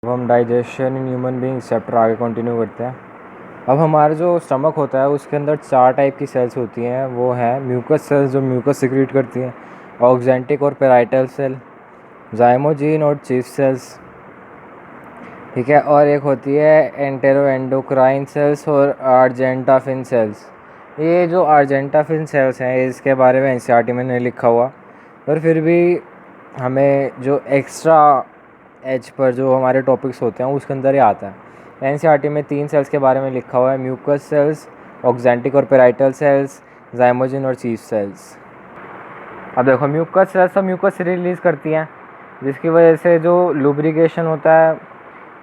अब हम digestion in human beings chapter आगे कंटिन्यू करते हैं। अब हमारा जो स्टमक होता है उसके अंदर 4 टाइप की सेल्स होती हैं। वो हैं म्यूकस सेल्स जो म्यूकस सिक्रीट करती हैं, ऑक्जेंटिक और पेराइटल सेल, जाइमोजीन और चीफ सेल्स, ठीक है। और एक होती है एंटेरो एंडोक्राइन सेल्स और आर्जेंटाफिन सेल्स। ये जो आर्जेंटाफिन सेल्स हैं इसके बारे में एनसीईआरटी में नहीं लिखा हुआ, पर फिर भी हमें जो एक्स्ट्रा एज पर जो हमारे टॉपिक्स होते हैं उसके अंदर ही आता है। एनसीईआरटी में 3 सेल्स के बारे में लिखा हुआ है, म्यूकस सेल्स, ऑक्जेंटिक और पेराइटल सेल्स, जाइमोजिन और चीफ सेल्स। अब देखो म्यूकस सेल्स तो म्यूकस रिलीज़ करती हैं, जिसकी वजह से जो लुब्रिकेशन होता है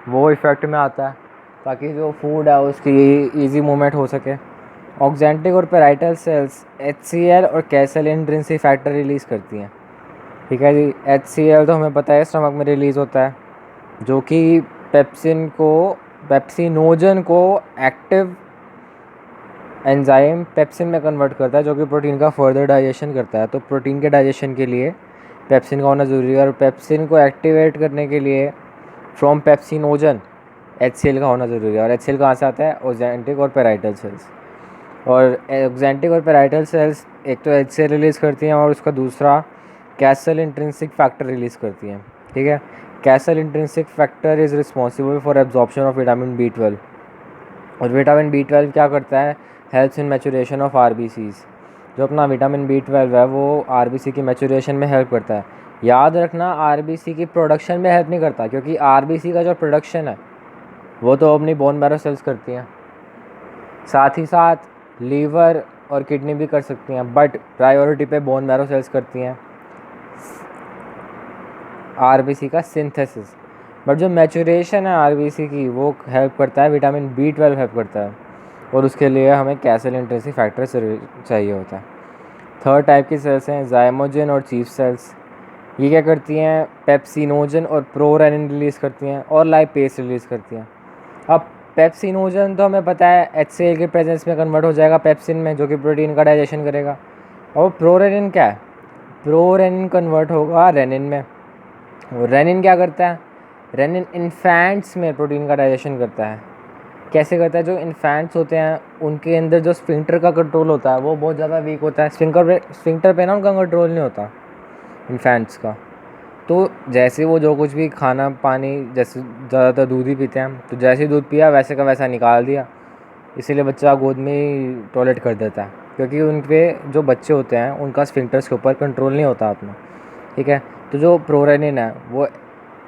वो इफ़ेक्ट में आता है, ताकि जो फूड है उसकी इजी मूवमेंट हो सके। ऑक्जेंटिक और पेराइटल सेल्स HCl और कैसल इंट्रिंसिक फैक्टर रिलीज़ करती हैं, ठीक है जी। HCl तो हमें पता है स्टमक में रिलीज़ होता है, जो कि पेप्सिनोजन को एक्टिव एंजाइम पेप्सिन में कन्वर्ट करता है, जो कि प्रोटीन का फर्दर डाइजेशन करता है। तो प्रोटीन के डाइजेशन के लिए पेप्सिन का होना ज़रूरी है, और पेप्सिन को एक्टिवेट करने के लिए फ्रॉम पेप्सिनोजन HCl का होना ज़रूरी है। और HCl कहाँ से आता है? ऑक्जेंटिक और पेराइटल सेल्स। और ऑक्जेंटिक और पेराइटल सेल्स एक तो HCl रिलीज़ करती हैं और उसका दूसरा कैसल इंट्रिंसिक फैक्टर रिलीज़ करती हैं, ठीक है। Castle intrinsic factor is responsible for absorption of vitamin B12। और विटामिन B12 क्या करता है? Helps in maturation of RBCs। जो अपना विटामिन B12 है वो RBC की मैचुरेशन में हेल्प करता है। याद रखना, RBC की प्रोडक्शन में हेल्प नहीं करता, क्योंकि RBC का जो प्रोडक्शन है वो तो अपनी बोन मैरो सेल्स करती हैं, साथ ही साथ लीवर और किडनी भी कर सकती हैं, बट प्रायोरिटी पे बोन मैरो सेल्स करती हैं RBC का सिंथेसिस। बट जो मैचुरेशन है RBC की वो हेल्प करता है, विटामिन B12 हेल्प करता है, और उसके लिए हमें कैसल इंट्रिंसिक फैक्टर चाहिए होता है। थर्ड टाइप की सेल्स हैं जाइमोजिन और चीफ सेल्स। ये क्या करती हैं? पेप्सिनोजन और प्रोरेनिन रिलीज़ करती हैं और लाइपेस रिलीज़ करती हैं। अब पेप्सिनोजन तो हमें पता है HCl के प्रेजेंस में कन्वर्ट हो जाएगा पेप्सिन में, जो कि प्रोटीन का डाइजेशन करेगा। और प्रोरेनिन क्या है? प्रोरेनिन कन्वर्ट होगा रेनिन में। और रेनिन क्या करता है? रेनिन इन्फेंट्स में प्रोटीन का डाइजेशन करता है। कैसे करता है? जो इन्फेंट्स होते हैं उनके अंदर जो स्फिंक्टर का कंट्रोल होता है वो बहुत ज़्यादा वीक होता है। स्फिंक्टर पे ना उनका कंट्रोल नहीं होता इन्फेंट्स का। तो जैसे वो जो कुछ भी खाना पानी, जैसे ज़्यादातर दूध ही पीते हैं, तो जैसे ही दूध पिया वैसे का वैसा निकाल दिया, इसीलिए बच्चा गोद में ही टॉयलेट कर देता है, क्योंकि उन पे जो बच्चे होते हैं उनका स्फिंक्टर्स के ऊपर कंट्रोल नहीं होता अपना, ठीक है। तो जो प्रोरेनिन है वो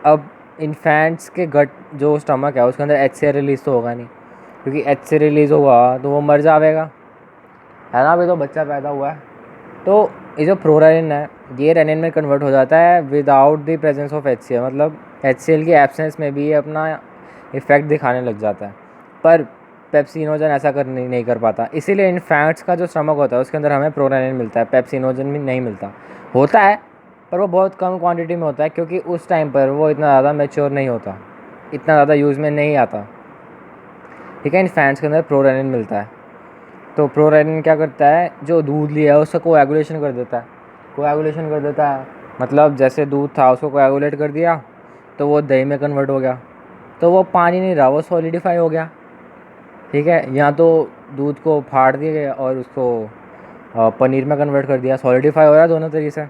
अब इन्फेंट्स के गट जो स्टमक है उसके अंदर HCl रिलीज़ तो होगा नहीं, क्योंकि HCl रिलीज़ होगा तो वो मर जाएगा, है ना। अभी तो बच्चा पैदा हुआ है। तो ये जो प्रोरेनिन है ये रेनिन में कन्वर्ट हो जाता है without the presence of HCl, मतलब HCl की एब्सेंस में भी ये अपना इफ़ेक्ट दिखाने लग जाता है। पर पेप्सिनोजन ऐसा नहीं कर पाता, इसीलिए इन्फेंट्स का जो स्टमक होता है उसके अंदर हमें प्रोरेनिन मिलता है, पेप्सिनोजन भी नहीं मिलता। होता है पर वो बहुत कम क्वांटिटी में होता है, क्योंकि उस टाइम पर वो इतना ज़्यादा मैच्योर नहीं होता, इतना ज़्यादा यूज़ में नहीं आता, ठीक है। इन्फेंट्स के अंदर प्रोरेनिन मिलता है। तो प्रोरेनिन क्या करता है? जो दूध लिया है उसका कोएगुलेशन कर देता है। कोएगुलेशन कर देता है मतलब जैसे दूध था उसको कोएगुलेट कर दिया तो वो दही में कन्वर्ट हो गया, तो वो पानी नहीं रहा, वो सॉलिडिफाई हो गया, ठीक है। या तो दूध को फाड़ दिया गया और उसको पनीर में कन्वर्ट कर दिया, सॉलिडिफाई हो रहा है दोनों तरीके से,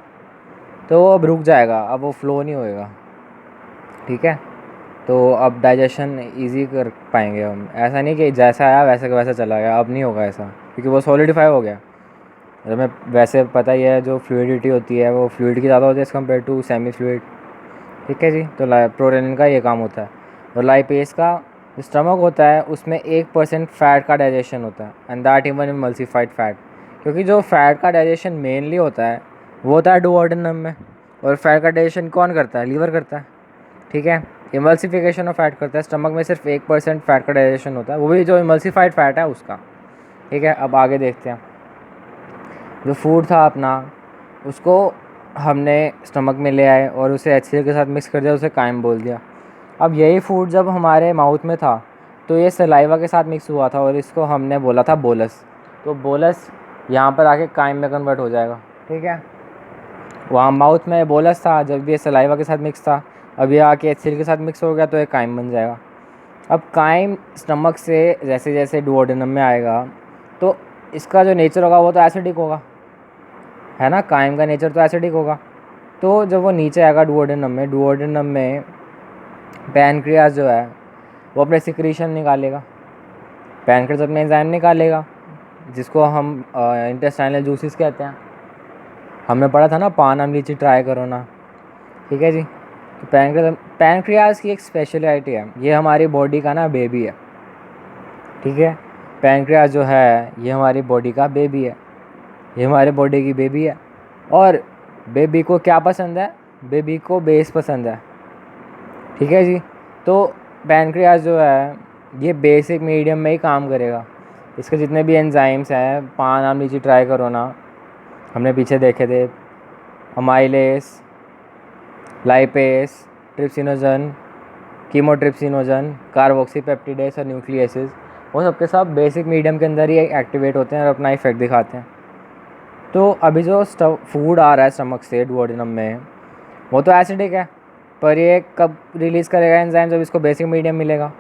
तो वो अब रुक जाएगा, अब वो फ्लो नहीं होएगा, ठीक है। तो अब डाइजेशन इजी कर पाएंगे हम, ऐसा नहीं कि जैसा आया वैसे का वैसा चला गया, अब नहीं होगा ऐसा, क्योंकि वो सॉलिडिफाई हो गया। और हमें वैसे पता ही है जो फ्लूइडिटी होती है वो फ्लूइड की ज़्यादा होती है as compare to semi fluid, ठीक है जी। तो प्रोरेनिन का ये काम होता है। और लाइपेस का स्टमक होता है उसमें 1% फैट का डाइजेशन होता है, and that even emulsified fat, क्योंकि जो फैट का डाइजेशन मेनली होता है वो होता है डुओडेनम में, और फैट का डाइजेशन कौन करता है? लीवर करता है, ठीक है। इमल्सिफिकेशन ऑफ फैट करता है, स्टमक में सिर्फ 1% फैट का डाइजेशन होता है, वो भी जो इमल्सिफाइड फैट है उसका, ठीक है। अब आगे देखते हैं। जो फूड था अपना उसको हमने स्टमक में ले आए और उसे HCl के साथ मिक्स कर दिया, उसे काइम बोल दिया। अब यही फूड जब हमारे माउथ में था तो ये सलाइवा के साथ मिक्स हुआ था और इसको हमने बोला था बोलस। तो बोलस यहाँ पर आके काइम में कन्वर्ट हो जाएगा, ठीक है। वहाँ माउथ में बोलस था जब ये सलाइवा के साथ मिक्स था, अब ये आके एचसीएल के साथ मिक्स हो गया तो एक काइम बन जाएगा। अब काइम स्टमक से जैसे जैसे डुओडेनम में आएगा तो इसका जो नेचर होगा वो तो एसिडिक होगा, है ना। काइम का नेचर तो एसिडिक होगा। तो जब वो नीचे आएगा डुओडेनम में पैनक्रियाज जो है वो अपने सिक्रीशन निकालेगा। पैनक्रियाज अपने एंजाइम निकालेगा जिसको हम इंटेस्टाइनल जूसेस कहते हैं। हमने पढ़ा था ना, पान आम लीची ट्राई करो ना, ठीक है जी। तो पैनक्रियाज की एक स्पेशलिटी है, ये हमारी बॉडी का ना बेबी है, ठीक है। पैनक्रियाज जो है ये हमारी बॉडी का बेबी है, ये हमारे बॉडी की बेबी है। और बेबी को क्या पसंद है? बेबी को बेस पसंद है, ठीक है जी। तो पैनक्रियाज जो है ये बेसिक मीडियम में ही काम करेगा। इसके जितने भी एंजाइम्स हैं, पान आम लीची ट्राई करो ना, हमने पीछे देखे थे, अमाइलेस, लाइपेस, ट्रिप्सिनोजन, कीमोट्रिप्सिनोजन, कार्बोक्सीपेप्टिडेस और न्यूक्लियसिस, वो सबके सब बेसिक मीडियम के अंदर ही एक्टिवेट होते हैं और अपना इफेक्ट दिखाते हैं। तो अभी जो फूड आ रहा है स्टमक से डुओडेनम में वो तो एसिडिक है, पर ये कब रिलीज़ करेगा एंजाइम? जब इसको बेसिक मीडियम मिलेगा।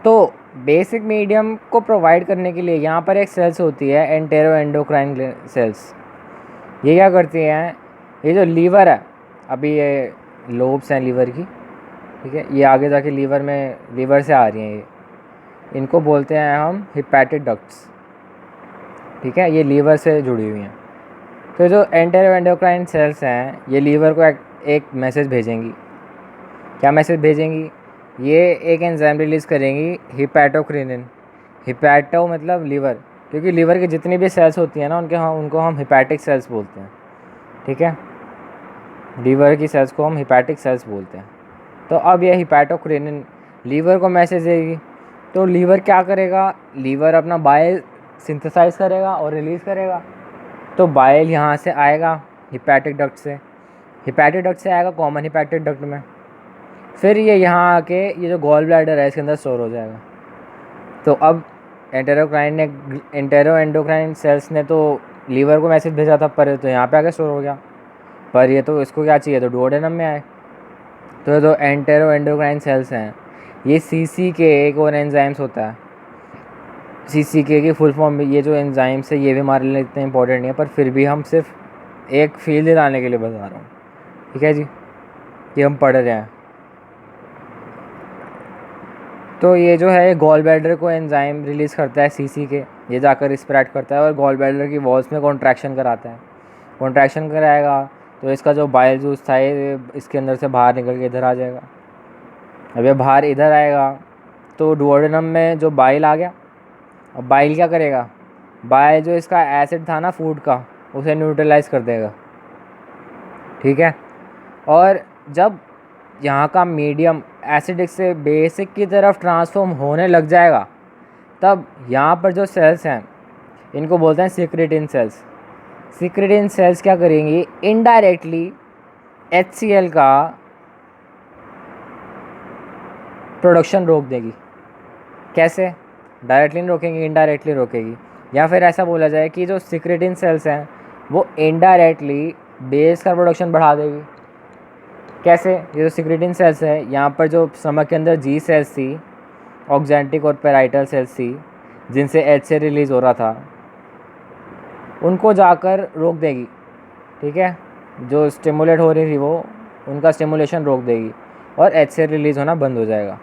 तो बेसिक मीडियम को प्रोवाइड करने के लिए यहाँ पर एक सेल्स होती है एंटेरो एंडोक्राइन सेल्स। ये क्या करती हैं? ये जो लीवर है, अभी ये लोब्स हैं लीवर की, ठीक है, ये आगे जाके लीवर से आ रही हैं, ये इनको बोलते हैं हम हिपैटिक डक्ट्स, ठीक है। ये लीवर से जुड़ी हुई हैं। तो जो एंटेरो एंडोक्राइन सेल्स हैं ये लीवर को एक मैसेज भेजेंगी। क्या मैसेज भेजेंगी? ये एक एंजाइम रिलीज़ करेंगी हिपैटोक्रिनिन। हिपैटो मतलब लीवर, क्योंकि लीवर की जितनी भी सेल्स होती हैं ना उनको हम हिपैटिक सेल्स बोलते हैं, ठीक है। लीवर की सेल्स को हम हिपैटिक सेल्स बोलते हैं। तो अब यह हिपैटोक्रिनिन लीवर को मैसेज देगी। तो लीवर क्या करेगा? लीवर अपना बाइल सिंथेसाइज करेगा और रिलीज़ करेगा। तो बाइल यहाँ से आएगा हिपैटिक डक्ट से, हिपैटिक डक्ट से आएगा कॉमन हिपैटिक डक्ट में, फिर ये यहाँ आके ये जो गॉल ब्लैडर है इसके अंदर स्टोर हो जाएगा। तो अब एंटेरो एंडोक्राइन सेल्स ने तो लीवर को मैसेज भेजा था, पर तो यहाँ पे आके स्टोर हो गया, पर ये तो इसको क्या चाहिए? तो डुओडेनम में आए। तो ये जो एंटेरो एंडोक्राइन सेल्स हैं ये CCK एक और एंजाइम्स होता है, CCK की फुल फॉर्म। ये जो एंजाइम्स है ये भी हमारे लिए इतने इंपॉर्टेंट नहीं है, पर फिर भी हम सिर्फ एक फील दिलाने के लिए बता रहा हूँ, ठीक है जी, कि हम पढ़ रहे हैं। तो ये जो है गॉल ब्लैडर को एंजाइम रिलीज़ करता है CCK, ये जाकर स्प्रेड करता है और गॉल ब्लैडर की वॉल्स में कॉन्ट्रैक्शन कराता है। कॉन्ट्रैक्शन कराएगा तो इसका जो बाइल जूस था ये इसके अंदर से बाहर निकल के इधर आ जाएगा। अब ये बाहर इधर आएगा तो डुओडेनम में जो बाइल आ गया। अब बाइल क्या करेगा? बाइल जो इसका एसिड था ना फूड का, उसे न्यूट्रलाइज कर देगा, ठीक है। और जब यहाँ का मीडियम एसिडिक से बेसिक की तरफ ट्रांसफॉर्म होने लग जाएगा तब यहाँ पर जो सेल्स हैं इनको बोलते हैं सिक्रेटिन सेल्स। सिक्रेटिन सेल्स क्या करेंगी? इनडायरेक्टली HCl का प्रोडक्शन रोक देगी। कैसे? डायरेक्टली नहीं रोकेंगी, इनडायरेक्टली रोकेगी। या फिर ऐसा बोला जाए कि जो सिक्रेटिन सेल्स हैं वो इनडायरेक्टली बेस का प्रोडक्शन बढ़ा देगी। कैसे? ये जो सिक्रेटिन सेल्स है यहाँ पर जो स्टमक के अंदर G सेल्स थी, ऑक्जेंटिक और पेराइटल सेल्स थी, जिनसे HCl रिलीज़ हो रहा था, उनको जाकर रोक देगी, ठीक है। जो स्टिमुलेट हो रही थी वो उनका स्टिमुलेशन रोक देगी और HCl रिलीज़ होना बंद हो जाएगा,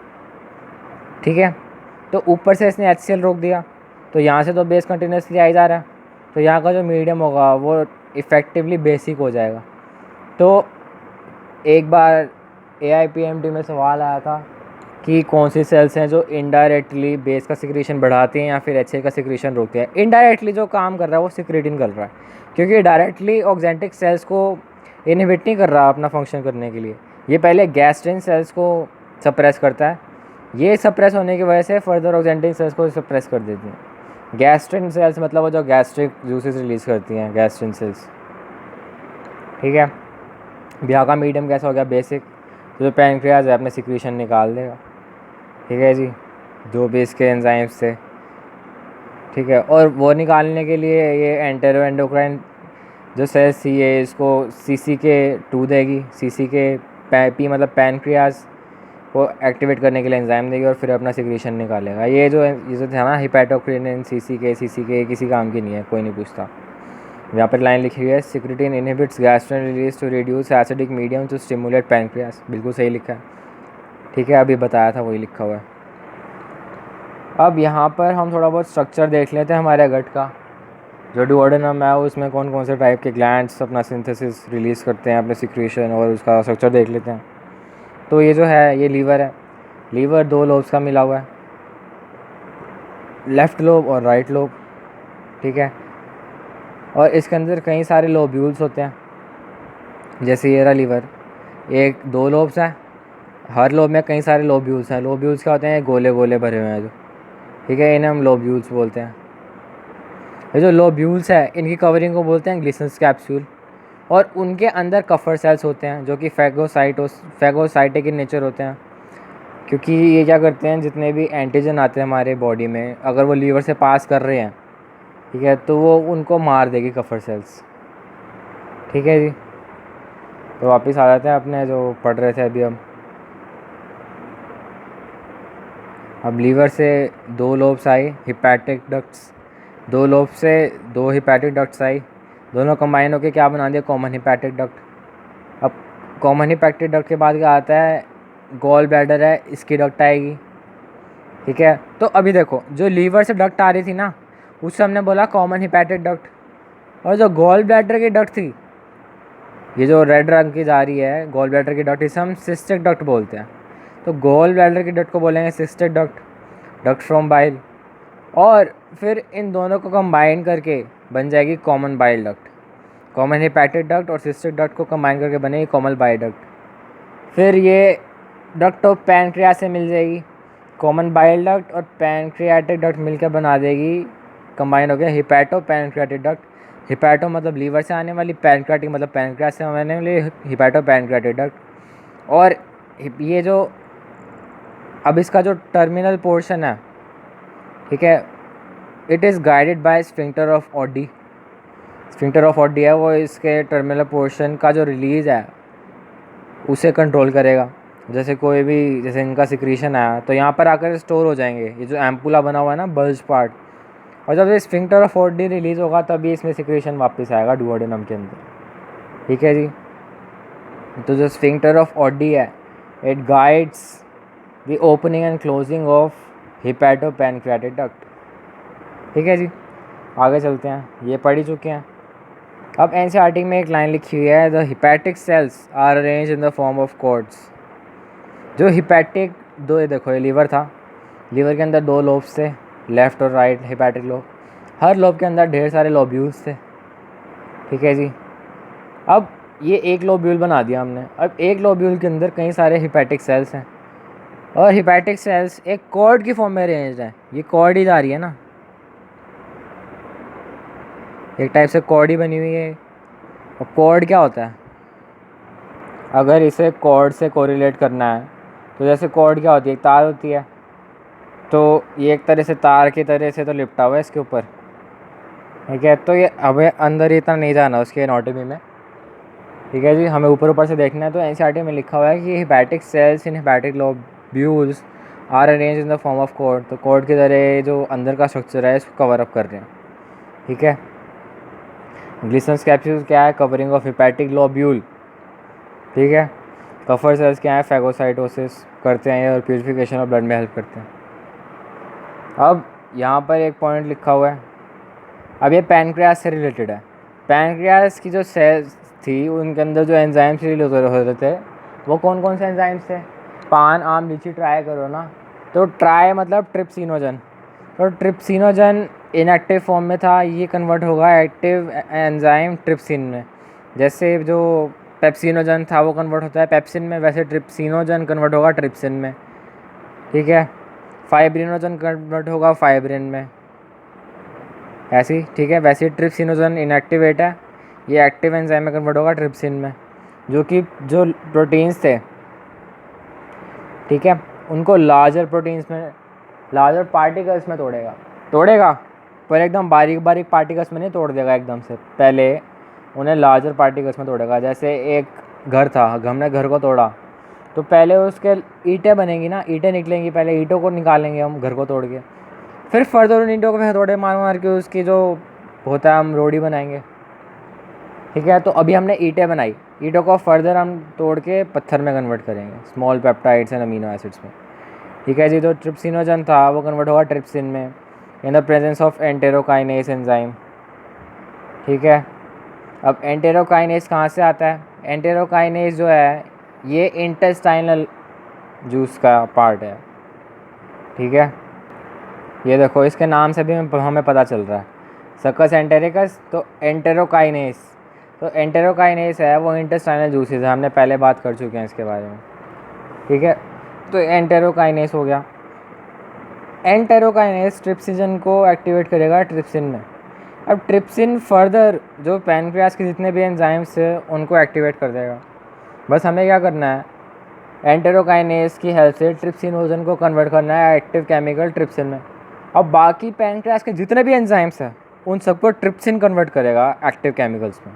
ठीक है। तो ऊपर से इसने HCl रोक दिया तो यहाँ से तो बेस कंटिन्यूसली आ जा रहा है, तो यहाँ का जो मीडियम होगा वो इफ़ेक्टिवली बेसिक हो जाएगा। तो एक बार AIPMT में सवाल आया था कि कौन सी सेल्स हैं जो इनडायरेक्टली बेस का सिक्रीशन बढ़ाती हैं या फिर HCl का सिक्रीशन रोकती हैं। इनडायरेक्टली जो काम कर रहा है वो सिक्रेटिन कर रहा है, क्योंकि डायरेक्टली ऑक्जेंटिक सेल्स को इनहिबिट नहीं कर रहा अपना फंक्शन करने के लिए। ये पहले गैस्ट्रिन सेल्स को सप्रेस करता है, ये सप्रेस होने की वजह से फर्दर ऑक्जेंटिक सेल्स को सप्रेस कर देती हैं। गैस्ट्रिन सेल्स मतलब वो जो गैस्ट्रिक जूसेस रिलीज़ करती हैं, गैस्ट्रिन सेल्स, ठीक है। ब्याह का मीडियम कैसा हो गया? बेसिक। तो जो पैनक्रियाज है अपने सिक्रीशन निकाल देगा, ठीक है जी, जो भी इसके एंजाइम्स थे, ठीक है। और वो निकालने के लिए ये एंटेरो एंडोक्राइन जो सेल्स थी ये इसको CCK2 देगी, CCK पी मतलब पैनक्रियाज को एक्टिवेट करने के लिए एंजाइम देगी और फिर अपना सिक्रीशन निकालेगा। ये जो था ना हिपैटोक्रिनिन सी के किसी काम की नहीं है, कोई नहीं पूछता। यहाँ पर लाइन लिखी हुई है secretin inhibits gastrin release to reduce acidic medium to stimulate pancreas. बिल्कुल सही लिखा है, ठीक है, अभी बताया था वही लिखा हुआ है। अब यहाँ पर हम थोड़ा बहुत स्ट्रक्चर देख लेते हैं हमारे गट का। जो डुओडेनम है उसमें कौन कौन से टाइप के ग्लैंड्स अपना सिंथेसिस रिलीज़ करते हैं, अपने सिक्रीशन, और उसका स्ट्रक्चर देख लेते हैं। तो ये जो है ये लीवर है। लीवर 2 लोब्स का मिला हुआ है, लेफ़्ट लोब और राइट लोब, ठीक है। और इसके अंदर कई सारे लोब्यूल्स होते हैं। जैसे ये रहा लीवर, 1-2 लोब्स हैं, हर लोब में कई सारे लोब्यूल्स हैं। लोब्यूल्स क्या होते हैं? गोले गोले भरे हुए हैं जो, ठीक है, इन्हें हम लोब्यूल्स बोलते हैं। ये जो लोब्यूल्स है इनकी कवरिंग को बोलते हैं ग्लिसन्स कैप्सूल, और उनके अंदर कफर सेल्स होते हैं जो कि फैगोसाइटिक इन नेचर होते हैं। क्योंकि ये क्या करते हैं, जितने भी एंटीजन आते हैं हमारे बॉडी में, अगर वो लीवर से पास कर रहे हैं, ठीक है, तो वो उनको मार देगी कफर सेल्स, ठीक है जी। तो वापस आ जाते हैं अपने जो पढ़ रहे थे अभी हम। अब लीवर से 2 लोब्स आई, हिपैटिक डक्ट्स, 2 लोब से 2 हिपैटिक डक्ट्स आई, दोनों कंबाइन होकर क्या बना दिया? Common hepatic duct. अब कॉमन हिपैटिक डक्ट के बाद क्या आता है? गॉल ब्लैडर है, इसकी डक्ट आएगी, ठीक है। तो अभी देखो, जो लीवर से डक्ट आ रही थी ना, उससे हमने बोला कॉमन हिपैटिक डक्ट, और जो गॉल ब्लैडर की डक्ट थी, ये जो रेड रंग की जा रही है गॉल ब्लैडर की डक्ट, इसे हम सिस्टिक डक्ट बोलते हैं। तो गॉल ब्लैडर की डक्ट को बोलेंगे cystic duct, duct from bile, और फिर इन दोनों को कंबाइन करके बन जाएगी common bile duct. Common hepatic duct और सिस्टिक डक्ट को कंबाइन करके बनेगी कॉमन बाइल डक्ट। फिर ये डक्ट ऑफ पैनक्रियास से मिल जाएगी, कॉमन बाइल डक्ट और पैनक्रियाटिक डक्ट मिलकर बना देगी, कंबाइन हो गया हिपैटो पैनक्रियाटिक डक्ट। हिपैटो मतलब लीवर से आने वाली, पैनक्रियाटिक मतलब पैनक्रियास से आने वाली, हिपैटो पैनक्रियाटिक डक्ट। और ये जो अब इसका जो टर्मिनल पोर्शन है, ठीक है, it is guided by sphincter of Audi. Sphincter of Audi है वो इसके टर्मिनल पोर्शन का जो रिलीज़ है उसे कंट्रोल करेगा। जैसे कोई भी, जैसे इनका सिक्रीशन आया तो यहाँ पर आकर स्टोर हो जाएंगे, ये जो एम्पुला बना हुआ है ना, बल्ज पार्ट, और जब ये स्फिंक्टर ऑफ ऑडी रिलीज़ होगा तभी इसमें सिक्रीशन वापस आएगा डुओडेनम के अंदर, ठीक है जी। तो जो स्फिंक्टर ऑफ ऑडी है, it guides the opening and closing of hepato pancreatic duct, ठीक है जी। आगे चलते हैं, ये पढ़ ही चुके हैं। अब एनसीईआरटी में एक लाइन लिखी हुई है, the hepatic cells are arrange in the form of cords. जो हिपैटिक, दो, ये देखो, ये लीवर था, लीवर के अंदर 2 लोब्स थे, लेफ़्ट और राइट हिपैटिक लोब, हर लोब के अंदर ढेर सारे लोब्यूल्स थे, ठीक है जी। अब ये एक लोब्यूल बना दिया हमने, अब एक लोब्यूल के अंदर कई सारे हिपैटिक सेल्स हैं, और हिपैटिक सेल्स एक कॉर्ड की फॉर्म में अरेंज्ड है। ये कॉर्ड ही जा रही है ना, एक टाइप से कॉर्ड ही बनी हुई है। और कॉर्ड क्या होता है? अगर इसे कॉर्ड से कोरिलेट करना है तो जैसे कॉर्ड क्या होती है? एक तार होती है, तो ये एक तरह से तार की तरह से तो लिपटा हुआ है इसके ऊपर, ठीक है। तो ये हमें अंदर इतना नहीं जाना उसके एनाटॉमी में, ठीक है जी, हमें ऊपर ऊपर से देखना है। तो एनसीईआरटी में लिखा हुआ है कि hepatic cells in hepatic lobules are arrange in the form of cord. तो कॉर्ड की तरह जो अंदर का स्ट्रक्चर है इसको कवर अप कर रहे हैं, ठीक है। ग्लिसन्स कैप्सूल क्या है? कवरिंग ऑफ हिपैटिक लोब्यूल, ठीक है। कफर सेल्स क्या है? फैगोसाइटोसिस करते हैं और प्यूरिफिकेशन ऑफ ब्लड में हेल्प करते हैं। अब यहाँ पर एक पॉइंट लिखा हुआ है, अब ये पैनक्रियास से रिलेटेड है। पैनक्रियास की जो सेल्स थी उनके अंदर जो एंजाइम्स रिलीज हो रहे थे वो कौन कौन से एंजाइम्स थे? पान, आम, लीची ट्राई करो ना, तो ट्राई मतलब ट्रिप्सिनोजन। तो ट्रिप्सिनोजन इनएक्टिव फॉर्म में था, ये कन्वर्ट होगा एक्टिव एंजाइम ट्रिप्सिन में। जैसे जो पेप्सिनोजन था वो कन्वर्ट होता है पेप्सिन में, वैसे ट्रिप्सिनोजन कन्वर्ट होगा ट्रिप्सिन में, ठीक है। फाइब्रिनोजन कन्वर्ट होगा फाइब्रिन में, ऐसी, ठीक है। वैसे ट्रिप्सिनोजन इनएक्टिवेट है, ये एक्टिव एंजाइम में कन्वर्ट होगा ट्रिप्सिन में, जो कि जो प्रोटीन्स थे, ठीक है, उनको लार्जर प्रोटीन्स में, लार्जर पार्टिकल्स में तोड़ेगा पर एकदम बारीक पार्टिकल्स में नहीं तोड़ देगा एकदम से, पहले उन्हें लार्जर पार्टिकल्स में तोड़ेगा। जैसे एक घर था, हमने घर को तोड़ा, तो पहले उसके ईंटें बनेंगी ना, ईंटें निकलेंगी, पहले ईंटों को निकालेंगे हम घर को तोड़ के, फिर फर्दर उन ईंटों को हथौड़े मार मार के उसकी जो होता है हम रोड़ी बनाएंगे। ठीक है, तो अभी हमने ईंटें बनाई, ईंटों को फर्दर हम तोड़ के पत्थर में कन्वर्ट करेंगे, small peptides and amino acids में। ठीक है जी, तो ट्रिप्सिनोजन था वो कन्वर्ट होगा ट्रिप्सिन में in the presence of enterokinase enzyme. ठीक है, अब एंटेरोकाइनेस कहाँ से आता है? एंटेरोकाइनेस जो है ये इंटेस्टाइनल जूस का पार्ट है। ठीक है, ये देखो इसके नाम से भी हमें पता चल रहा है, सक्कस एंटेरिकस, तो एंटेरोकाइनेस, तो एंटेरोकाइनेस है वो इंटेस्टाइनल जूसेस है, हमने पहले बात कर चुके हैं इसके बारे में। ठीक है, तो एंटेरोकाइनेस हो गया। एंटेरोकाइनेस ट्रिप्सिन को एक्टिवेट करेगा ट्रिप्सिन में। अब ट्रिप्सिन फर्दर जो पैनक्रियास के जितने भी एंजाइम्स है उनको एक्टिवेट कर देगा। बस हमें क्या करना है, एंटेरोकाइनेस की हेल्प से ट्रिप्सिनोजन को कन्वर्ट करना है एक्टिव केमिकल ट्रिप्सिन में। अब बाकी पैनक्रियास के जितने भी एंजाइम्स हैं उन सबको ट्रिप्सिन कन्वर्ट करेगा एक्टिव केमिकल्स में।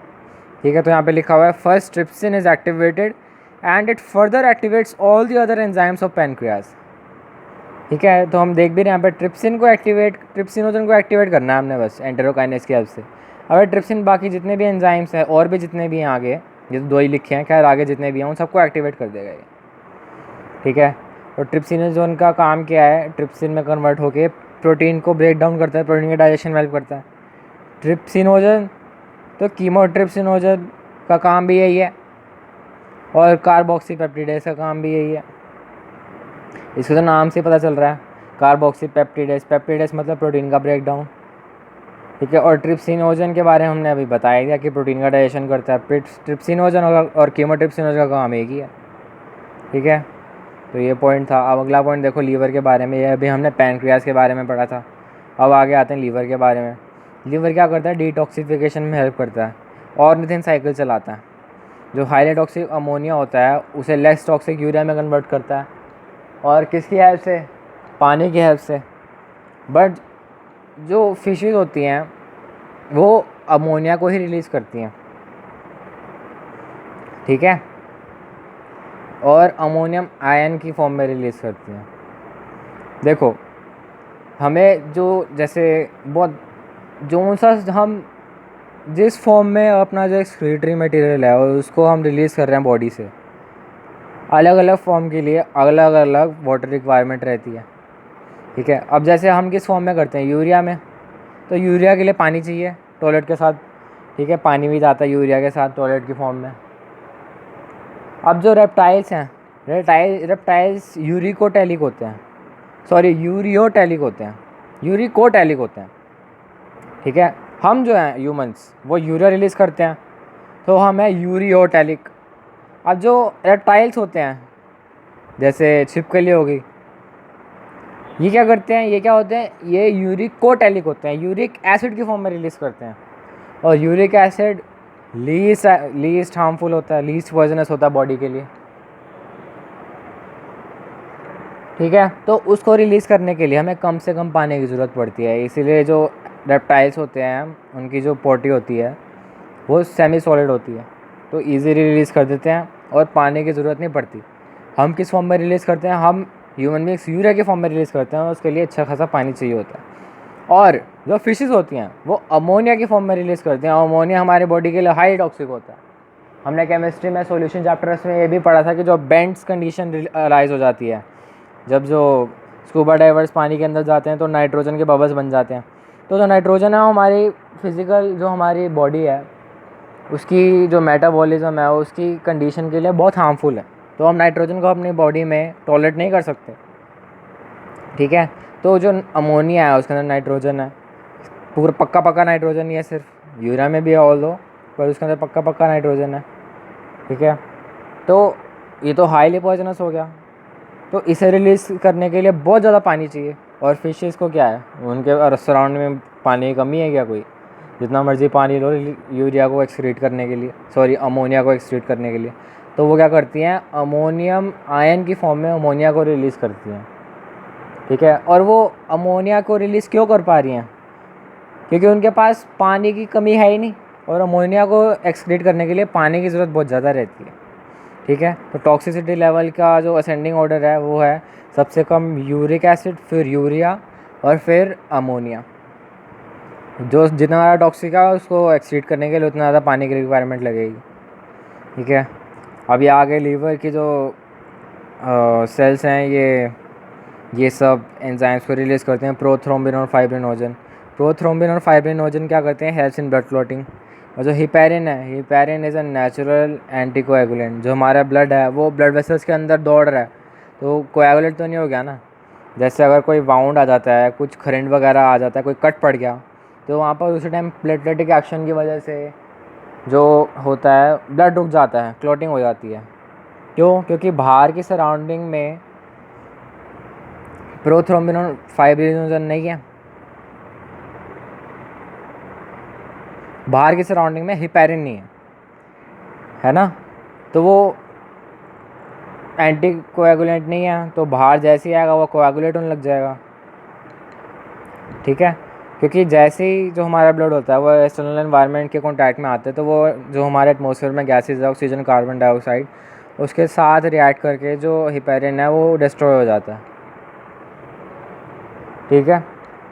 ठीक है, तो यहाँ पे लिखा हुआ है first trypsin is activated and it further activates all the other enzymes of pancreas. ठीक है, तो हम देख भी रहे हैं यहाँ पे ट्रिप्सिनोजन को एक्टिवेट करना है हमने बस एंटेरोकाइनेस की हेल्प से। अगर ट्रिप्सिन बाकी जितने भी एंजाइम्स हैं और भी जितने भी हैं आगे, ये तो 2 ही लिखे हैं, खैर आगे जितने भी हैं उन सबको एक्टिवेट कर देगा ये। ठीक है, तो ट्रिप्सिनोजन का काम क्या है, ट्रिप्सिन में कन्वर्ट होके प्रोटीन को ब्रेक डाउन करता है, प्रोटीन के डाइजेशन में हेल्प करता है ट्रिप्सिनोजन। तो कीमोट्रिप्सिनोजन का काम भी यही है और कार्बोक्सीपेप्टिडेज का काम भी यही है। इसके तो नाम से पता चल रहा है, कार्बोक्सीपेप्टिडेज, पेप्टिडेज मतलब प्रोटीन का ब्रेक डाउन। ठीक है, और ट्रिप्सिनोजन के बारे में हमने अभी बताया दिया कि प्रोटीन का डाइजेशन करता है। ट्रिप्सिनोजन और कीमोट्रिप्सिनोजन का काम एक ही है। ठीक है, तो ये पॉइंट था। अब अगला पॉइंट देखो लीवर के बारे में, ये अभी हमने पैनक्रियास के बारे में पढ़ा था, अब आगे आते हैं लीवर के बारे में। लीवर क्या करता है, डिटॉक्सिफिकेशन में हेल्प करता है, ऑर्निथिन साइकिल चलाता है। जो हाईली टॉक्सिक अमोनिया होता है उसे लेस टॉक्सिक यूरिया में कन्वर्ट करता है, और किसकी हेल्प से, पानी की हेल्प से। बट जो फिशेस होती हैं वो अमोनिया को ही रिलीज़ करती हैं। ठीक है, और अमोनियम आयन की फॉर्म में रिलीज़ करती हैं। देखो हमें जो जैसे बहुत जो सा हम जिस फॉर्म में अपना जो एक्सक्रीटरी मटेरियल है उसको हम रिलीज़ कर रहे हैं बॉडी से, अलग अलग फॉर्म के लिए अलग अलग वाटर रिक्वायरमेंट रहती है। ठीक है, अब जैसे हम किस फॉर्म में करते हैं, यूरिया में, तो यूरिया के लिए पानी चाहिए टॉयलेट के साथ। ठीक है, पानी भी जाता है यूरिया के साथ टॉयलेट की फॉर्म में। अब जो रेप्टाइल्स हैं, रेप्टाइल्स यूरिकोटैलिक होते हैं, यूरियोटैलिक होते हैं, यूरिकोटैलिक होते हैं। ठीक है, हम जो हैं ह्यूमंस वो यूरिया रिलीज़ करते हैं, तो हम है यूरियोटैलिक। अब जो रेप्टाइल्स होते हैं जैसे छिपकली हो गई, ये क्या करते हैं, ये क्या होते हैं, ये यूरिकोटैलिक होते हैं, यूरिक एसिड की फॉर्म में रिलीज़ करते हैं। और यूरिक एसिड लीस्ट हार्मफुल होता है, लीस्ट पॉइजनस होता है बॉडी के लिए। ठीक है, तो उसको रिलीज़ करने के लिए हमें कम से कम पानी की ज़रूरत पड़ती है, इसीलिए जो रेप्टाइल्स होते हैं उनकी जो पोटी होती है वो सेमी सॉलिड होती है, तो ईजीली रिलीज़ कर देते हैं और पानी की ज़रूरत नहीं पड़ती। हम किस फॉर्म में रिलीज़ करते हैं, हम ह्यूमन बींग्स यूरिया के फॉर्म में रिलीज़ करते हैं, उसके लिए अच्छा खासा पानी चाहिए होता है। और जो फिशेस होती हैं वो अमोनिया की फॉर्म में रिलीज़ करते हैं, अमोनिया हमारे बॉडी के लिए हाई टॉक्सिक होता है। हमने केमिस्ट्री में सॉल्यूशन चैप्टर्स में ये भी पढ़ा था कि जो बेंट्स कंडीशन राइज हो जाती है, जब जो स्कूबा डाइवर्स पानी के अंदर जाते हैं तो नाइट्रोजन के बबल्स बन जाते हैं। तो जो नाइट्रोजन है हमारी फिज़िकल जो हमारी बॉडी है उसकी जो मेटाबॉलिज्म है उसकी कंडीशन के लिए बहुत हार्मफुल है, तो हम नाइट्रोजन को अपनी बॉडी में टॉलरेट नहीं कर सकते। ठीक है, तो जो अमोनिया है उसके अंदर नाइट्रोजन है, पूरा पक्का पक्का नाइट्रोजन नहीं है, सिर्फ यूरिया में भी है ऑल दो, पर उसके अंदर पक्का पक्का नाइट्रोजन है। ठीक है, तो ये तो हाईली पॉइजनस हो गया, तो इसे रिलीज़ करने के लिए बहुत ज़्यादा पानी चाहिए। और फिशेस को क्या है, उनके सराउंड में पानी की कमी है क्या कोई, जितना मर्ज़ी पानी लो यूरिया को एक्सक्रीट करने के लिए, अमोनिया को एक्सक्रीट करने के लिए, तो वो क्या करती हैं, अमोनियम आयन की फॉर्म में अमोनिया को रिलीज़ करती हैं। ठीक है, और वो अमोनिया को रिलीज़ क्यों कर पा रही हैं, क्योंकि उनके पास पानी की कमी है ही नहीं, और अमोनिया को एक्सक्रीट करने के लिए पानी की ज़रूरत बहुत ज़्यादा रहती है। ठीक है। तो टॉक्सिसिटी लेवल का जो असेंडिंग ऑर्डर है वो है सबसे कम यूरिक एसिड, फिर यूरिया और फिर अमोनिया। जो जितना ज़्यादा टॉक्सिक है उसको एक्सीड करने के लिए उतना ज़्यादा पानी की रिक्वायरमेंट लगेगी। ठीक है। अब ये आगे लीवर की जो सेल्स हैं ये सब एंजाइम्स को रिलीज़ करते हैं, प्रोथ्रोम्बिन और फाइब्रिनोजन। प्रोथ्रोम्बिन और फाइब्रिनोजन क्या करते हैं, हेल्प्स इन ब्लड क्लॉटिंग। और जो हिपैरिन है, heparin is a natural anticoagulant. जो हमारा ब्लड है वो ब्लड वेसल्स के अंदर दौड़ रहा है, तो कोएगुलेट तो नहीं हो गया ना। जैसे अगर कोई वाउंड आ जाता है, कुछ करंट वगैरह आ जाता है, कोई कट पड़ गया, तो वहाँ पर उसी टाइम प्लेटलेटिक एक्शन की वजह से जो होता है ब्लड रुक जाता है, क्लॉटिंग हो जाती है। क्यों? क्योंकि बाहर की सराउंडिंग में प्रोथ्रोम्बिन और फाइब्रिनोजन नहीं है, बाहर की सराउंडिंग में हिपैरिन नहीं है ना। तो वो एंटी कोएगुलेंट नहीं है, तो बाहर जैसे ही आएगा वो कोएगुलेट होने लग जाएगा। ठीक है। क्योंकि जैसे ही जो हमारा ब्लड होता है वो एक्सटर्नल एनवायरनमेंट के कॉन्टैक्ट में आते हैं, तो वो जो हमारे एटमॉस्फेयर में गैसेज है, ऑक्सीजन, कार्बन डाइऑक्साइड, उसके साथ रिएक्ट करके जो हिपैरिन है वो डिस्ट्रॉय हो जाता है। ठीक है।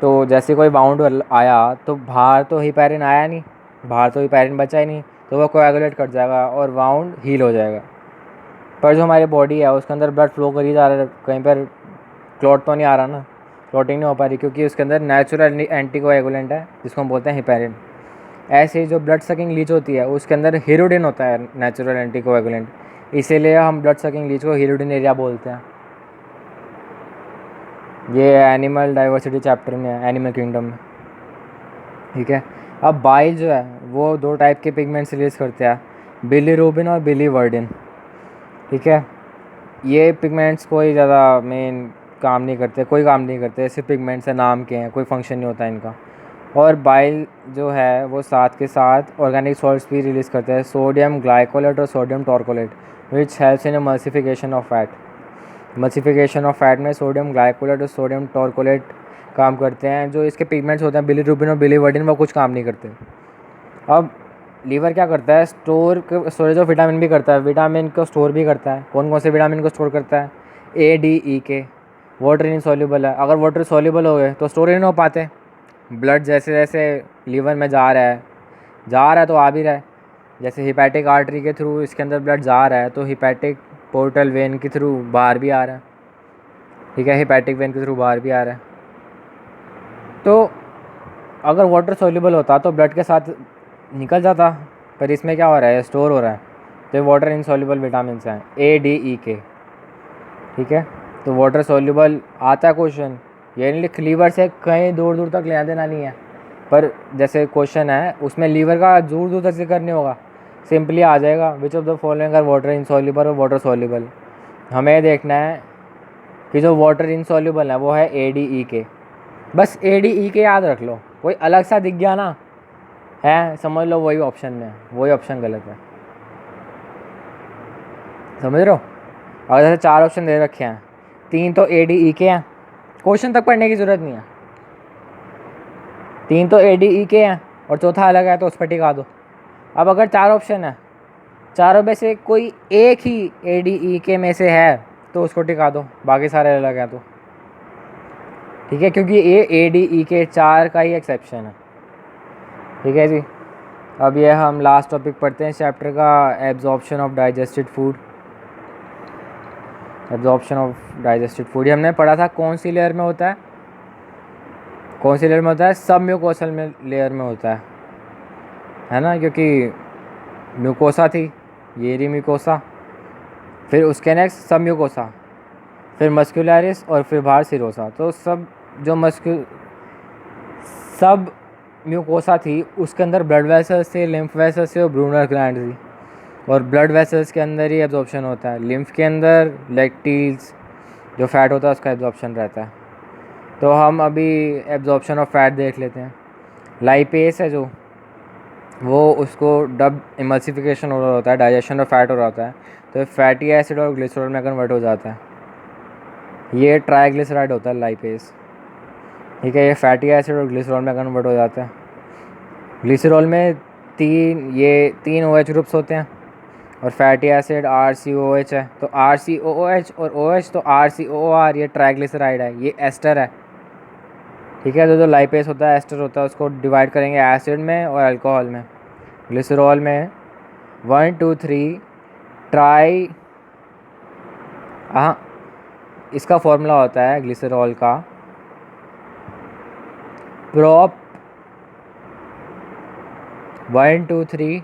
तो जैसे कोई बाउंड आया तो बाहर तो हिपैरिन आया नहीं, बाहर तो हिपैरिन बचा ही नहीं, तो वो कोएगुलेट कर जाएगा और वाउंड हील हो जाएगा। पर जो हमारी बॉडी है उसके अंदर ब्लड फ्लो कर ही जा रहा है, कहीं पर क्लॉट तो नहीं आ रहा ना, क्लॉटिंग नहीं हो पा रही, क्योंकि उसके अंदर नेचुरल एंटीकोएगुलेंट है जिसको हम बोलते हैं हिपैरिन। ऐसे ही जो ब्लड सकिंग लीच होती है उसके अंदर हीरोडिन होता है, नेचुरल एंटीकोएगुलेंट, इसीलिए हम ब्लड सकिंग लीच को हीरोडिन एरिया बोलते हैं। ये एनिमल डाइवर्सिटी चैप्टर में है, एनिमल किंगडम में। ठीक है। अब बाइल जो है वो दो टाइप के पिगमेंट्स रिलीज़ करते हैं, बिलीरुबिन और बिलीवर्डिन। ठीक है। ये पिगमेंट्स कोई ज़्यादा मेन काम नहीं करते, कोई काम नहीं करते, ऐसे पिगमेंट्स हैं, नाम के हैं, कोई फंक्शन नहीं होता इनका। और बाइल जो है वो साथ के साथ ऑर्गेनिक सॉल्ट्स भी रिलीज़ करते हैं, सोडियम ग्लाइकोलेट और sodium taurocholate, which helps in emulsification of fat. Emulsification of fat में सोडियम ग्लाइकोलेट और सोडियम टॉर्कोलेट काम करते हैं। जो इसके पिगमेंट्स होते हैं बिलीरुबिन और बिलीवर्डिन, वो कुछ काम नहीं करते। अब लीवर क्या करता है, स्टोरेज ऑफ विटामिन भी करता है, विटामिन को स्टोर भी करता है। कौन कौन से विटामिन को स्टोर करता है, ADE के। वाटर इनसॉल्युबल है, अगर वाटर सॉल्युबल हो गए तो स्टोर ही नहीं हो पाते। ब्लड जैसे जैसे लीवर में जा रहा है तो आ भी रहा है, जैसे हिपैटिक आर्टरी के थ्रू इसके अंदर ब्लड जा रहा है तो हिपैटिक पोर्टल वेन के थ्रू बाहर भी आ रहा है। ठीक है, हिपैटिक वेन के थ्रू बाहर भी आ रहा है। तो अगर वाटर सॉल्युबल होता तो ब्लड के साथ निकल जाता, पर इसमें क्या हो रहा है, स्टोर हो रहा है। तो वाटर इनसॉल्युबल विटामिन हैं, ADE के। ठीक है। तो वाटर सॉल्युबल आता है क्वेश्चन, ये नहीं लिख लीवर से कहीं दूर दूर तक ले देना नहीं है, पर जैसे क्वेश्चन है उसमें लीवर का दूर दूर तक जिक्र नहीं होगा, सिंपली आ जाएगा which of the following are water insoluble और वाटर सॉल्युबल। हमें देखना है कि जो वाटर इनसॉल्युबल है वो है ADE के, बस ADE के याद रख लो। कोई अलग सा दिख गया ना है, समझ लो वही ऑप्शन में, वही ऑप्शन गलत है। समझ रहे हो? अगर जैसे 4 ऑप्शन दे रखे हैं, 3 तो ADE के हैं, क्वेश्चन तक पढ़ने की ज़रूरत नहीं है, 3 तो ADE के हैं और चौथा अलग है तो उस पर टिका दो। अब अगर 4 ऑप्शन है, चारों में से कोई एक ही ADE के में से है तो उसको टिका दो, बाकी सारे अलग हैं तो। ठीक है, क्योंकि ये ADE के 4 का ही एक्सेप्शन है। ठीक है जी। अब ये हम लास्ट टॉपिक पढ़ते हैं चैप्टर का, absorption of digested food. Absorption of digested food ये हमने पढ़ा था, कौन सी लेयर में होता है, कौन सी लेयर में होता है, सब म्यूकोसल में लेयर में होता है ना, क्योंकि म्यूकोसा थी, ये रही म्यूकोसा, फिर उसके नेक्स्ट सब म्यूकोसा, फिर मस्कुलरिस और फिर बाहर सिरोसा। तो सब जो सब म्यूकोसा थी उसके अंदर ब्लड वेसल्स थे, लिम्फ वेसल्स थे और ब्रूनर ग्लैंड थी, और ब्लड वेसल्स के अंदर ही एब्जॉर्प्शन होता है। लिम्फ के अंदर लैक्टीज जो फैट होता है उसका एब्जॉर्प्शन रहता है। तो हम अभी एब्जॉर्प्शन ऑफ फैट देख लेते हैं। लाइपेस है जो, वो उसको डब इमल्सिफिकेशन हो रहा होता है, डाइजेशन ऑफ फैट हो रहा होता है, तो फैटी एसिड और ग्लिसरॉल में कन्वर्ट हो जाता है। ये ट्राइग्लिसराइड होता है लाइपेस। ठीक है, ये फैटी एसिड और ग्लिसरॉल में कन्वर्ट हो जाता है। ग्लिसरॉल में तीन OH ग्रुप्स होते हैं, और फैटी एसिड RCOH है, तो RCOOH और OH तो RCOOR, ये ट्राइग्लिसराइड है, ये एस्टर है। ठीक है, तो जो लाइपेस होता है एस्टर होता है, उसको डिवाइड करेंगे एसिड में और अल्कोहल में। ग्लिसरॉल में 1 2 3 ट्राई, हाँ इसका फॉर्मूला होता है ग्लिसरॉल का प्रोप 1 2 3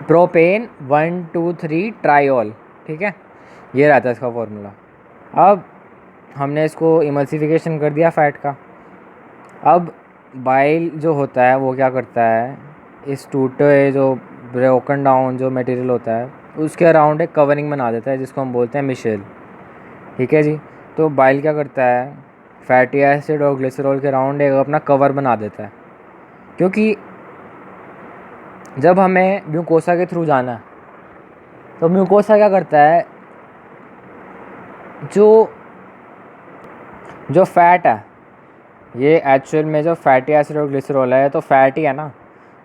प्रोपेन 1 2 3 ट्राइऑल। ठीक है, ये रहता है इसका फॉर्मूला। अब हमने इसको इमल्सिफिकेशन कर दिया फ़ैट का। अब बाइल जो होता है वो क्या करता है, इस टूटे जो ब्रोकन डाउन जो मटेरियल होता है उसके अराउंड एक कवरिंग बना देता है जिसको हम बोलते हैं मिशेल। ठीक है जी, तो बाइल क्या करता है, फैटी एसिड और ग्लिसरॉल के अराउंड एक अपना कवर बना देता है। क्योंकि जब हमें म्यूकोसा के थ्रू जाना है तो म्यूकोसा क्या करता है, जो फैट है, ये एक्चुअल में जो फैटी एसिड और ग्लिसरॉल है तो फैट ही है ना,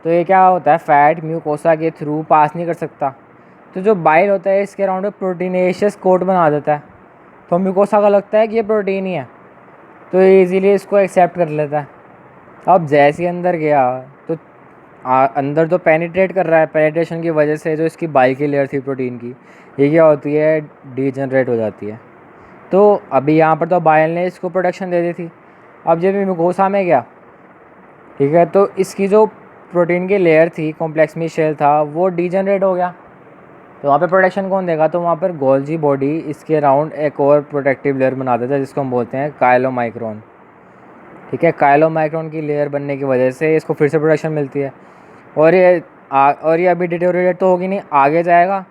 तो ये क्या होता है, फैट म्यूकोसा के थ्रू पास नहीं कर सकता। तो जो बाइल होता है इसके अराउंड प्रोटीनेशियस कोट बना देता है, तो म्यूकोसा का लगता है कि ये प्रोटीन ही है, तो ये इजीली इसको एक्सेप्ट कर लेता है। अब जैसे ही अंदर गया तो अंदर तो पेनिट्रेट कर रहा है, पेनिट्रेशन की वजह से जो इसकी बाइल की लेयर थी प्रोटीन की, ये क्या होती है, डीजनरेट हो जाती है। तो अभी यहाँ पर तो बाइल ने इसको प्रोटेक्शन दे दी थी। अब जब ये म्यूकोसा में गया, ठीक है, तो इसकी जो प्रोटीन की लेयर थी, कॉम्प्लेक्स में शेल था, वो डीजनरेट हो गया। तो वहाँ पे प्रोटेक्शन कौन देगा, तो वहाँ पर गोल्जी बॉडी इसके अराउंड एक और प्रोटेक्टिव लेयर बना देता है जिसको हम बोलते हैं काइलोमाइक्रोन। ठीक है, काइलोमाइक्रोन की लेयर बनने की वजह से इसको फिर से प्रोटेक्शन मिलती है। और ये अभी डिटेरियोरेट तो होगी नहीं, आगे जाएगा,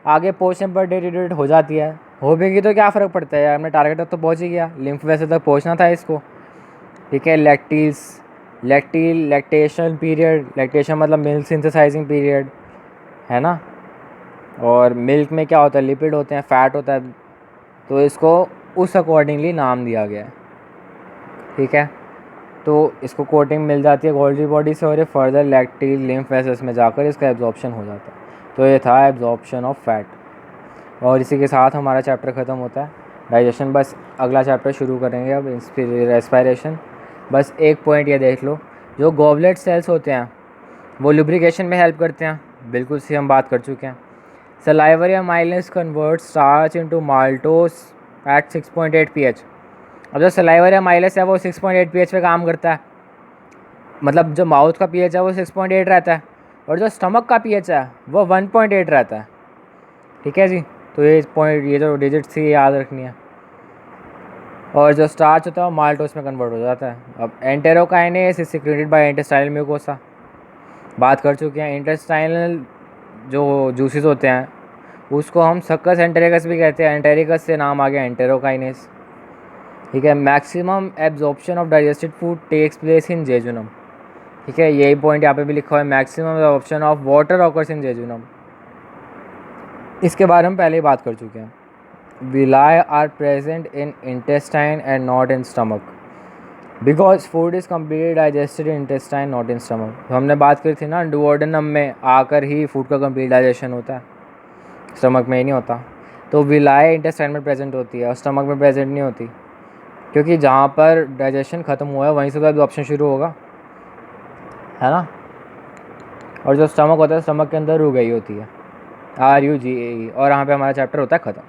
आगे पहुँचने पर डिटेरियोरेट हो जाती है, हो भी तो क्या फ़र्क पड़ता है यार, हमने टारगेट तक तो पहुँच ही गया, लिम्फ वेसल तक पहुँचना था इसको। ठीक है, लैक्टेशन पीरियड, लैक्टेशन मतलब मिल्क सिंथेसाइजिंग पीरियड है ना, और मिल्क में क्या होता है, लिपिड होते हैं, फ़ैट होता है, तो इसको उस अकॉर्डिंगली नाम दिया गया है। ठीक है, तो इसको कोटिंग मिल जाती है गोल्जी बॉडी से और ये फर्दर लैक्टिक लिम्फ वेसल्स में जाकर इसका एब्जॉर्प्शन हो जाता है। तो ये था एब्जॉर्प्शन ऑफ फैट, और इसी के साथ हमारा चैप्टर ख़त्म होता है डाइजेशन। बस अगला चैप्टर शुरू करेंगे अब, रेस्पिरेशन। बस एक पॉइंट ये देख लो, जो गॉबलेट सेल्स होते हैं वो लुब्रिकेशन में हेल्प करते हैं, बिल्कुल सी हम बात कर चुके हैं। सलाइवर या amylase convert starch into maltose at 6.8 pH। अब जो सलाइवर या माइलेज है वो 6.8 pH पे काम करता है, मतलब जो माउथ का pH है वो 6.8 रहता है, और जो स्टमक का pH है वो 1.8 रहता है। ठीक है जी, तो ये पॉइंट, ये जो डिजिट थी याद रखनी है। और जो स्टार्च होता है वो माल्टोस में कन्वर्ट हो जाता है। अब enterokinase is secreted by intestinal mucosa, बात कर चुके हैं। इंटेस्टाइनल जो जूसेस होते हैं उसको हम सक्कस एंटेरिकस भी कहते हैं, एंटेरिकस से नाम आ गया एंटेरोकाइनेस। ठीक है, maximum absorption of digested food takes place in jejunum. ठीक है, यही पॉइंट यहाँ पे भी लिखा हुआ है, maximum absorption of water occurs in jejunum, इसके बारे में पहले ही बात कर चुके हैं। Villi are present in intestine and not in stomach because food is completely digested in intestine not in stomach. तो हमने बात करी थी ना, डुओडेनम में आकर ही फूड का कम्प्लीट डाइजेशन होता है, स्टमक में ही नहीं होता। तो विलाई इंटेस्टाइन में प्रेजेंट होती है और स्टमक में प्रेजेंट नहीं होती, क्योंकि जहाँ पर डाइजेशन ख़त्म हुआ है वहीं से तो एब्जॉर्प्शन शुरू होगा, है ना। और जो स्टमक होता है, स्टमक के अंदर रुक गई होती है, RUGAE, और यहाँ पे हमारा चैप्टर होता है ख़त्म।